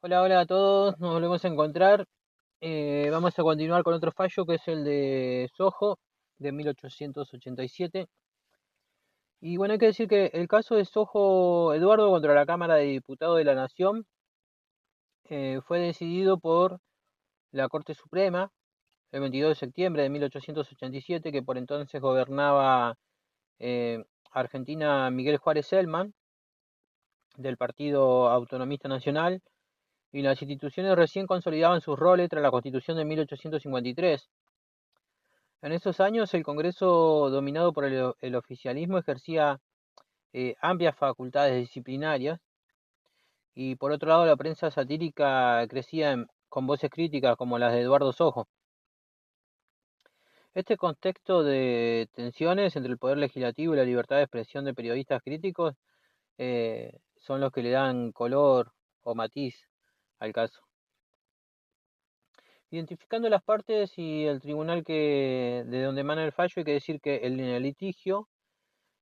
Hola, hola a todos, nos volvemos a encontrar. Vamos a continuar con otro fallo que es el de Sojo de 1887. Y bueno, hay que decir que el caso de Sojo Eduardo contra la Cámara de Diputados de la Nación fue decidido por la Corte Suprema el 22 de septiembre de 1887, que por entonces gobernaba eh, Argentina Miguel Juárez Celman, del Partido Autonomista Nacional, y las instituciones recién consolidaban sus roles tras la Constitución de 1853. En esos años el Congreso, dominado por el oficialismo, ejercía amplias facultades disciplinarias y por otro lado la prensa satírica crecía con voces críticas como las de Eduardo Sojo. Este contexto de tensiones entre el poder legislativo y la libertad de expresión de periodistas críticos son los que le dan color o matiz al caso. Identificando las partes y el tribunal de donde emana el fallo, hay que decir que en el litigio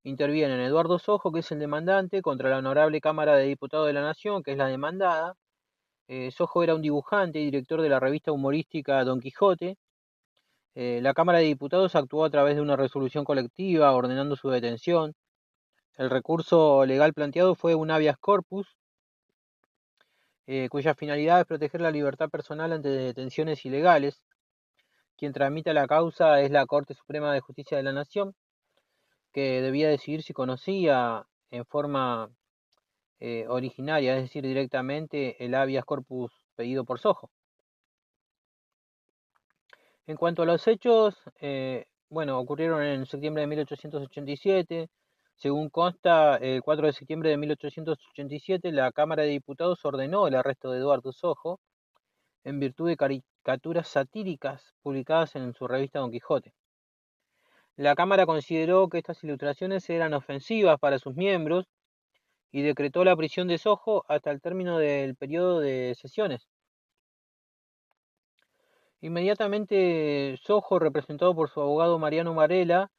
intervienen Eduardo Sojo, que es el demandante, contra la Honorable Cámara de Diputados de la Nación, que es la demandada. Sojo era un dibujante y director de la revista humorística Don Quijote. La Cámara de Diputados actuó a través de una resolución colectiva ordenando su detención. El recurso legal planteado fue un habeas corpus, cuya finalidad es proteger la libertad personal ante detenciones ilegales. Quien tramita la causa es la Corte Suprema de Justicia de la Nación, que debía decidir si conocía en forma originaria, es decir, directamente el habeas corpus pedido por Sojo. En cuanto a los hechos, bueno, ocurrieron en septiembre de 1887. Según consta, el 4 de septiembre de 1887, la Cámara de Diputados ordenó el arresto de Eduardo Sojo en virtud de caricaturas satíricas publicadas en su revista Don Quijote. La Cámara consideró que estas ilustraciones eran ofensivas para sus miembros y decretó la prisión de Sojo hasta el término del periodo de sesiones. Inmediatamente Sojo, representado por su abogado Mariano Marela,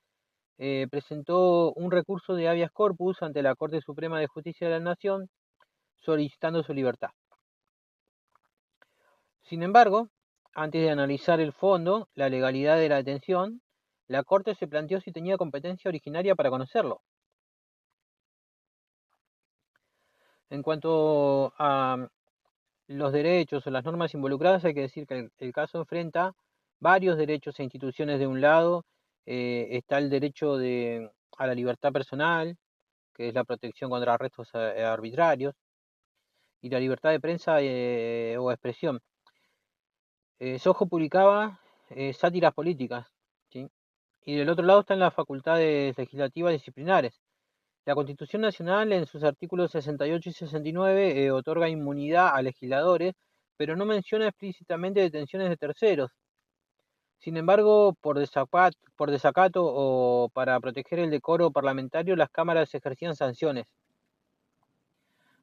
presentó un recurso de habeas corpus ante la Corte Suprema de Justicia de la Nación solicitando su libertad. Sin embargo, antes de analizar el fondo, la legalidad de la detención, la Corte se planteó si tenía competencia originaria para conocerlo. En cuanto a los derechos o las normas involucradas, hay que decir que el caso enfrenta varios derechos e instituciones. De un lado está el derecho a la libertad personal, que es la protección contra arrestos arbitrarios, y la libertad de prensa o expresión. Sojo publicaba sátiras políticas, ¿sí? Y del otro lado están las facultades legislativas disciplinares. La Constitución Nacional, en sus artículos 68 y 69, otorga inmunidad a legisladores, pero no menciona explícitamente detenciones de terceros. Sin embargo, por desacato o para proteger el decoro parlamentario, las cámaras ejercían sanciones.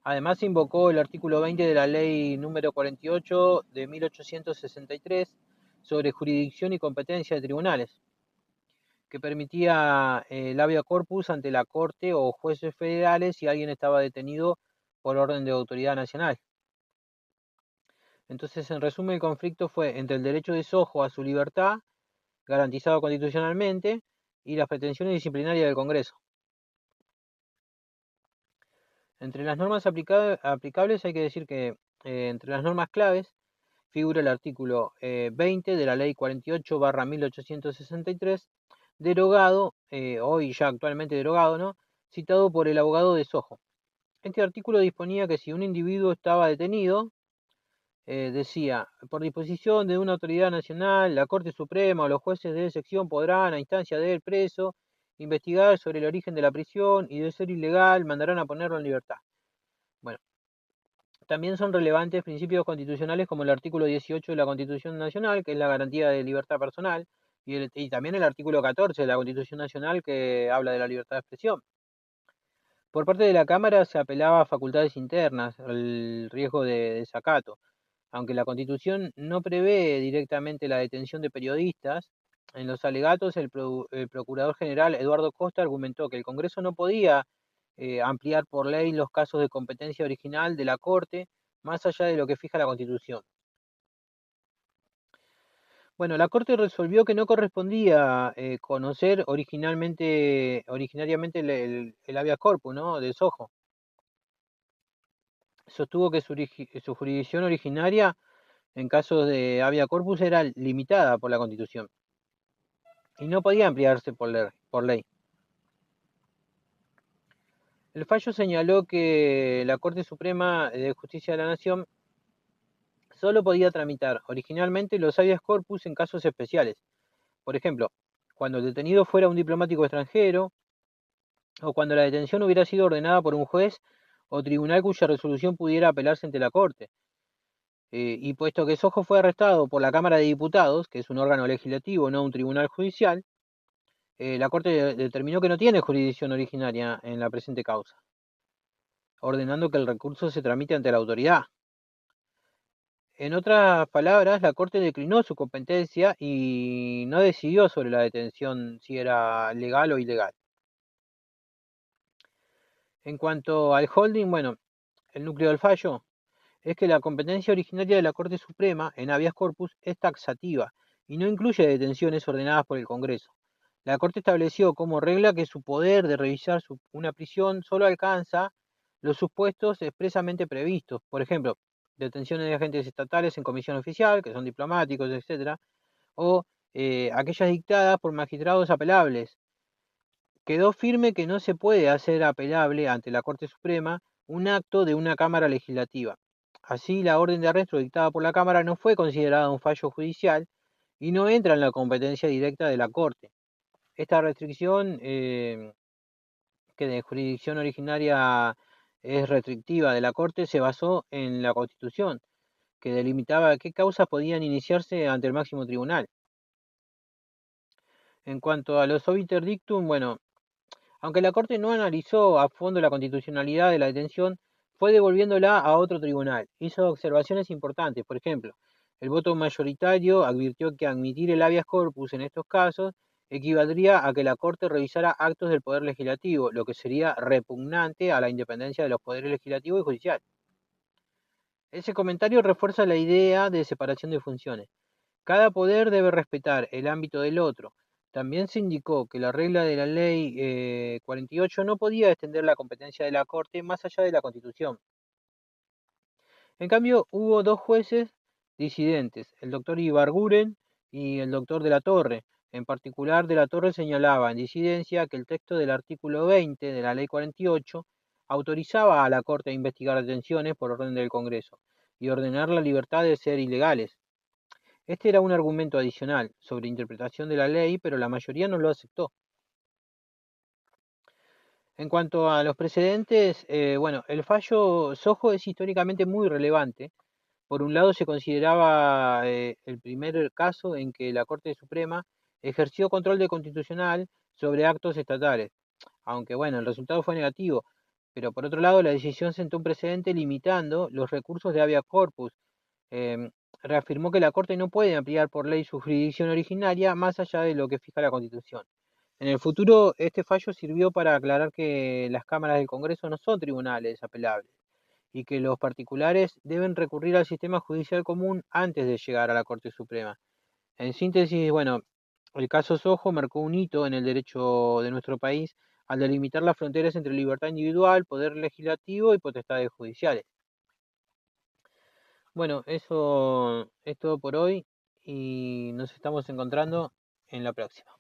Además, se invocó el artículo 20 de la Ley número 48 de 1863 sobre jurisdicción y competencia de tribunales, que permitía el habeas corpus ante la Corte o jueces federales si alguien estaba detenido por orden de autoridad nacional. Entonces, en resumen, el conflicto fue entre el derecho de Sojo a su libertad, garantizado constitucionalmente, y las pretensiones disciplinarias del Congreso. Entre las normas aplicables hay que decir que entre las normas claves figura el artículo 20 de la Ley 48/1863, derogado, hoy ya actualmente derogado, ¿no? Citado por el abogado de Sojo. Este artículo disponía que si un individuo estaba detenido, decía, por disposición de una autoridad nacional, la Corte Suprema o los jueces de sección podrán, a instancia del preso, investigar sobre el origen de la prisión y, de ser ilegal, mandarán a ponerlo en libertad. Bueno, también son relevantes principios constitucionales como el artículo 18 de la Constitución Nacional, que es la garantía de libertad personal, y también el artículo 14 de la Constitución Nacional, que habla de la libertad de expresión. Por parte de la Cámara se apelaba a facultades internas, al riesgo de desacato. Aunque la Constitución no prevé directamente la detención de periodistas, en los alegatos el Procurador General Eduardo Costa argumentó que el Congreso no podía ampliar por ley los casos de competencia original de la Corte, más allá de lo que fija la Constitución. Bueno, la Corte resolvió que no correspondía conocer originariamente el habeas corpus, ¿no? De Sojo. Sostuvo que su jurisdicción originaria en casos de habeas corpus era limitada por la Constitución y no podía ampliarse por ley. El fallo señaló que la Corte Suprema de Justicia de la Nación solo podía tramitar originalmente los habeas corpus en casos especiales. Por ejemplo, cuando el detenido fuera un diplomático extranjero o cuando la detención hubiera sido ordenada por un juez o tribunal cuya resolución pudiera apelarse ante la Corte. Y puesto que Sojo fue arrestado por la Cámara de Diputados, que es un órgano legislativo, no un tribunal judicial, la Corte determinó que no tiene jurisdicción originaria en la presente causa, ordenando que el recurso se tramite ante la autoridad. En otras palabras, la Corte declinó su competencia y no decidió sobre la detención si era legal o ilegal. En cuanto al holding, bueno, el núcleo del fallo es que la competencia originaria de la Corte Suprema en habeas corpus es taxativa y no incluye detenciones ordenadas por el Congreso. La Corte estableció como regla que su poder de revisar una prisión solo alcanza los supuestos expresamente previstos, por ejemplo, detenciones de agentes estatales en comisión oficial, que son diplomáticos, etc., o aquellas dictadas por magistrados apelables. Quedó firme que no se puede hacer apelable ante la Corte Suprema un acto de una Cámara Legislativa. Así, la orden de arresto dictada por la Cámara no fue considerada un fallo judicial y no entra en la competencia directa de la Corte. Esta restricción, que de jurisdicción originaria es restrictiva de la Corte, se basó en la Constitución, que delimitaba qué causas podían iniciarse ante el máximo tribunal. En cuanto a los obiter dictum, bueno, aunque la Corte no analizó a fondo la constitucionalidad de la detención, fue devolviéndola a otro tribunal. Hizo observaciones importantes, por ejemplo, el voto mayoritario advirtió que admitir el habeas corpus en estos casos equivaldría a que la Corte revisara actos del Poder Legislativo, lo que sería repugnante a la independencia de los poderes legislativo y judicial. Ese comentario refuerza la idea de separación de funciones. Cada poder debe respetar el ámbito del otro. También se indicó que la regla de la ley 48 no podía extender la competencia de la Corte más allá de la Constitución. En cambio, hubo dos jueces disidentes, el doctor Ibarguren y el doctor de la Torre. En particular, de la Torre señalaba en disidencia que el texto del artículo 20 de la ley 48 autorizaba a la Corte a investigar detenciones por orden del Congreso y ordenar la libertad de ser ilegales. Este era un argumento adicional sobre interpretación de la ley, pero la mayoría no lo aceptó. En cuanto a los precedentes, bueno, el fallo Sojo es históricamente muy relevante. Por un lado, se consideraba el primer caso en que la Corte Suprema ejerció control de constitucional sobre actos estatales, aunque bueno, el resultado fue negativo. Pero por otro lado, la decisión sentó un precedente limitando los recursos de habeas corpus. Em, Reafirmó que la Corte no puede ampliar por ley su jurisdicción originaria más allá de lo que fija la Constitución. En el futuro, este fallo sirvió para aclarar que las cámaras del Congreso no son tribunales apelables y que los particulares deben recurrir al sistema judicial común antes de llegar a la Corte Suprema. En síntesis, bueno, el caso Sojo marcó un hito en el derecho de nuestro país al delimitar las fronteras entre libertad individual, poder legislativo y potestades judiciales. Bueno, eso es todo por hoy y nos estamos encontrando en la próxima.